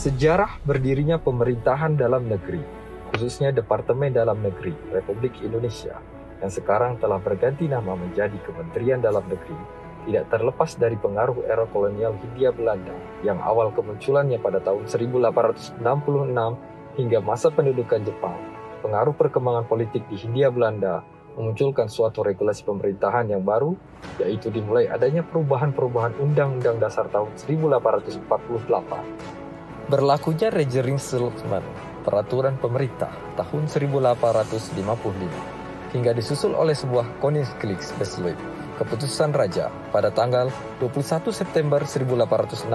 Sejarah berdirinya pemerintahan dalam negeri, khususnya Departemen Dalam Negeri Republik Indonesia, yang sekarang telah berganti nama menjadi Kementerian Dalam Negeri, tidak terlepas dari pengaruh era kolonial Hindia Belanda yang awal kemunculannya pada tahun 1866 hingga masa pendudukan Jepang. Pengaruh perkembangan politik di Hindia Belanda memunculkan suatu regulasi pemerintahan yang baru, yaitu dimulai adanya perubahan-perubahan Undang-Undang Dasar tahun 1848. Berlakunya Regeringsluitman, Peraturan Pemerintah tahun 1855, hingga disusul oleh sebuah Koninklijksbesluit, keputusan raja pada tanggal 21 September 1866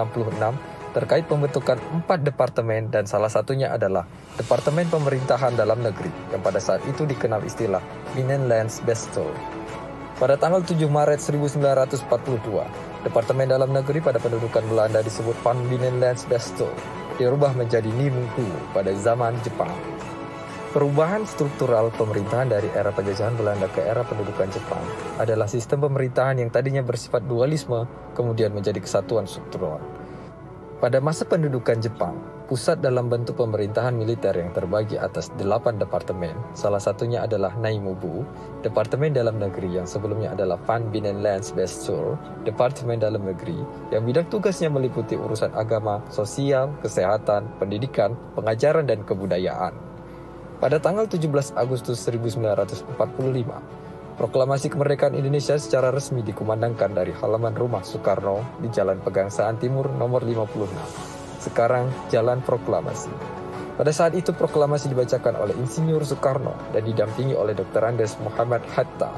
terkait pembentukan 4 departemen dan salah satunya adalah Departemen Pemerintahan Dalam Negeri yang pada saat itu dikenal istilah Binnenlandsbestuur. Pada tanggal 7 Maret 1942, Departemen Dalam Negeri pada pendudukan Belanda disebut Van Binnenlandsbestuur dirubah menjadi Nimuhu pada zaman Jepang. Perubahan struktural pemerintahan dari era penjajahan Belanda ke era pendudukan Jepang adalah sistem pemerintahan yang tadinya bersifat dualisme kemudian menjadi kesatuan struktural. Pada masa pendudukan Jepang, pusat dalam bentuk pemerintahan militer yang terbagi atas 8 departemen, salah satunya adalah Naimubu, Departemen Dalam Negeri yang sebelumnya adalah Van Binnenlandsbestuur, Departemen Dalam Negeri, yang bidang tugasnya meliputi urusan agama, sosial, kesehatan, pendidikan, pengajaran, dan kebudayaan. Pada tanggal 17 Agustus 1945, Proklamasi Kemerdekaan Indonesia secara resmi dikumandangkan dari halaman rumah Soekarno di Jalan Pegangsaan Timur nomor 56. Sekarang Jalan Proklamasi. Pada saat itu proklamasi dibacakan oleh Insinyur Soekarno dan didampingi oleh Dr. Andes Muhammad Hatta.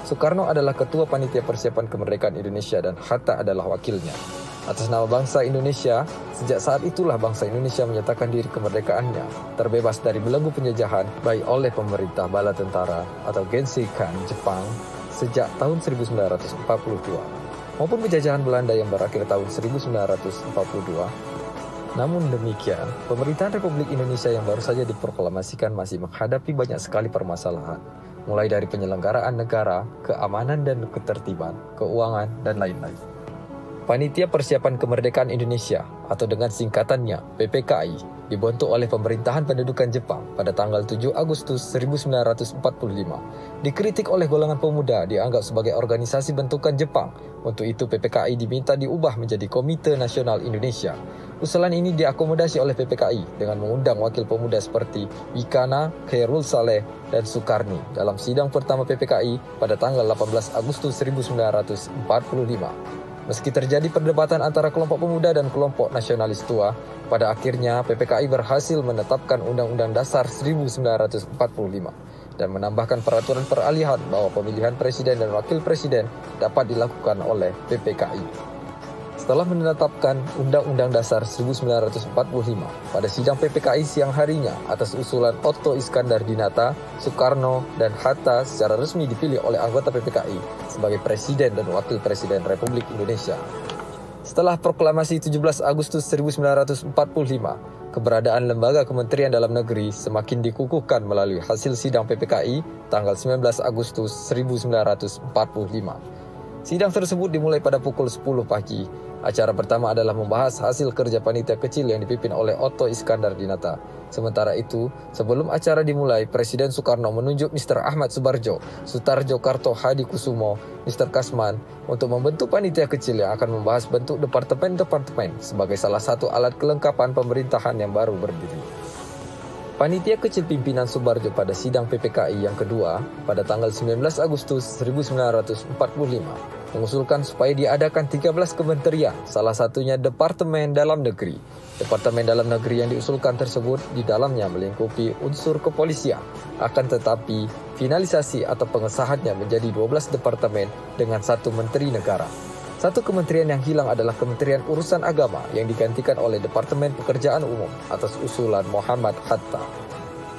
Soekarno adalah Ketua Panitia Persiapan Kemerdekaan Indonesia dan Hatta adalah wakilnya. Atas nama bangsa Indonesia, sejak saat itulah bangsa Indonesia menyatakan diri kemerdekaannya, terbebas dari belenggu penjajahan baik oleh pemerintah bala tentara atau Genseikan Jepang sejak tahun 1942, maupun penjajahan Belanda yang berakhir tahun 1942. Namun demikian, pemerintahan Republik Indonesia yang baru saja diproklamasikan masih menghadapi banyak sekali permasalahan, mulai dari penyelenggaraan negara, keamanan dan ketertiban, keuangan, dan lain-lain. Panitia Persiapan Kemerdekaan Indonesia atau dengan singkatannya PPKI dibentuk oleh pemerintahan pendudukan Jepang pada tanggal 7 Agustus 1945. Dikritik oleh golongan pemuda dianggap sebagai organisasi bentukan Jepang. Untuk itu PPKI diminta diubah menjadi Komite Nasional Indonesia. Usulan ini diakomodasi oleh PPKI dengan mengundang wakil pemuda seperti Wikana, Khairul Saleh, dan Sukarni dalam sidang pertama PPKI pada tanggal 18 Agustus 1945. Meski terjadi perdebatan antara kelompok pemuda dan kelompok nasionalis tua, pada akhirnya PPKI berhasil menetapkan Undang-Undang Dasar 1945 dan menambahkan peraturan peralihan bahwa pemilihan presiden dan wakil presiden dapat dilakukan oleh PPKI. Setelah menetapkan Undang-Undang Dasar 1945 pada sidang PPKI siang harinya atas usulan Otto Iskandar Dinata, Soekarno, dan Hatta secara resmi dipilih oleh anggota PPKI sebagai Presiden dan Wakil Presiden Republik Indonesia. Setelah proklamasi 17 Agustus 1945, keberadaan Lembaga Kementerian Dalam Negeri semakin dikukuhkan melalui hasil sidang PPKI tanggal 19 Agustus 1945. Sidang tersebut dimulai pada pukul 10 pagi. Acara pertama adalah membahas hasil kerja panitia kecil yang dipimpin oleh Otto Iskandar Dinata. Sementara itu, sebelum acara dimulai, Presiden Soekarno menunjuk Mr. Ahmad Subarjo, Sutarjo Karto Hadi Kusumo, Mr. Kasman untuk membentuk panitia kecil yang akan membahas bentuk departemen-departemen sebagai salah satu alat kelengkapan pemerintahan yang baru berdiri. Panitia kecil pimpinan Subarjo pada sidang PPKI yang kedua pada tanggal 19 Agustus 1945 mengusulkan supaya diadakan 13 kementerian, salah satunya Departemen Dalam Negeri. Departemen Dalam Negeri yang diusulkan tersebut di dalamnya melingkupi unsur kepolisian, akan tetapi finalisasi atau pengesahannya menjadi 12 departemen dengan 1 menteri negara. Satu kementerian yang hilang adalah Kementerian Urusan Agama yang digantikan oleh Departemen Pekerjaan Umum atas usulan Muhammad Hatta.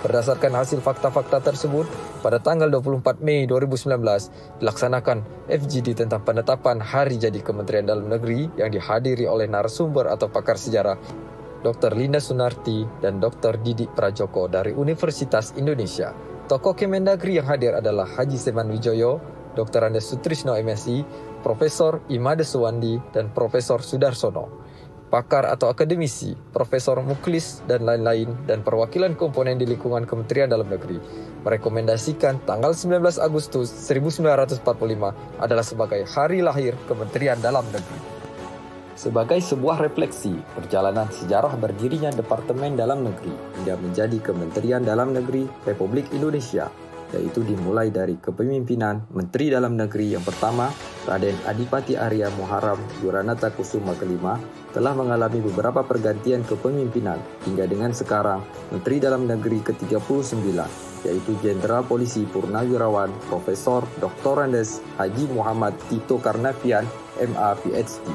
Berdasarkan hasil fakta-fakta tersebut, pada tanggal 24 Mei 2019 dilaksanakan FGD tentang penetapan hari jadi Kementerian Dalam Negeri yang dihadiri oleh narasumber atau pakar sejarah Dr. Linda Sunarti dan Dr. Didik Prajoko dari Universitas Indonesia. Tokoh Kemendagri yang hadir adalah Haji Seman Wijoyo, Dr. Andes Sutrisno MSI, Profesor Imade Suwandi, dan Profesor Sudarsono. pakar atau akademisi, Profesor Muklis, dan lain-lain, dan perwakilan komponen di lingkungan Kementerian Dalam Negeri merekomendasikan tanggal 19 Agustus 1945 adalah sebagai hari lahir Kementerian Dalam Negeri. Sebagai sebuah refleksi perjalanan sejarah berdirinya Departemen Dalam Negeri hingga menjadi Kementerian Dalam Negeri Republik Indonesia, yaitu dimulai dari kepemimpinan Menteri Dalam Negeri yang pertama, Raden Adipati Arya Muharram Yuranata Kusuma kelima, telah mengalami beberapa pergantian kepemimpinan hingga dengan sekarang Menteri Dalam Negeri ke-39, yaitu Jenderal Polisi Purnawirawan Profesor Dr. Andes Haji Muhammad Tito Karnavian, MA PhD,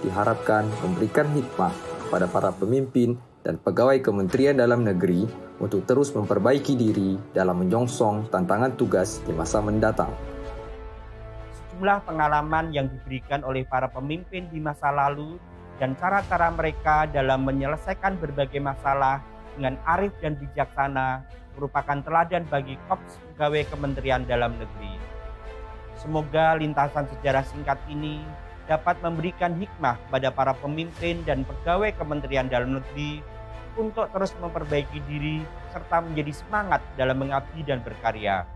diharapkan memberikan hikmah kepada para pemimpin dan pegawai Kementerian Dalam Negeri untuk terus memperbaiki diri dalam menyongsong tantangan tugas di masa mendatang. Sejumlah pengalaman yang diberikan oleh para pemimpin di masa lalu dan cara-cara mereka dalam menyelesaikan berbagai masalah dengan arif dan bijaksana merupakan teladan bagi Korps Pegawai Kementerian Dalam Negeri. Semoga lintasan sejarah singkat ini dapat memberikan hikmah kepada para pemimpin dan pegawai Kementerian Dalam Negeri untuk terus memperbaiki diri serta menjadi semangat dalam mengabdi dan berkarya.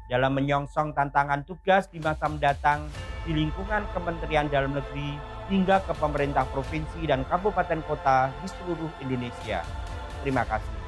Dalam menyongsong tantangan tugas di masa mendatang di lingkungan Kementerian Dalam Negeri hingga ke pemerintah provinsi dan kabupaten kota di seluruh Indonesia. Terima kasih.